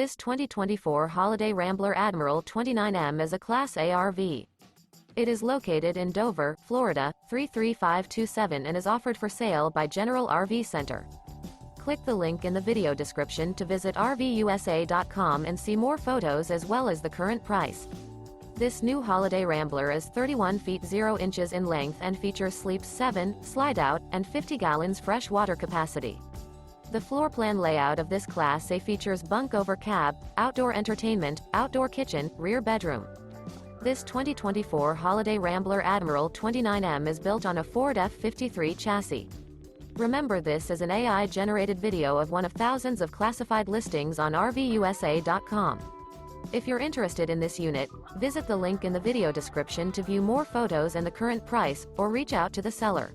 This 2024 Holiday Rambler Admiral 29M is a Class A RV. It is located in Dover, Florida, 33527 and is offered for sale by General RV Center. Click the link in the video description to visit RVUSA.com and see more photos as well as the current price. This new Holiday Rambler is 31 feet 0 inches in length and features sleeps 7, Slideout, and 50 gallons fresh water capacity. The floor plan layout of this Class A features bunk over cab, outdoor entertainment, outdoor kitchen, rear bedroom. This 2024 Holiday Rambler Admiral 29M is built on a Ford F-53 chassis. Remember, this is an AI-generated video of one of thousands of classified listings on RVUSA.com. If you're interested in this unit, visit the link in the video description to view more photos and the current price, or reach out to the seller.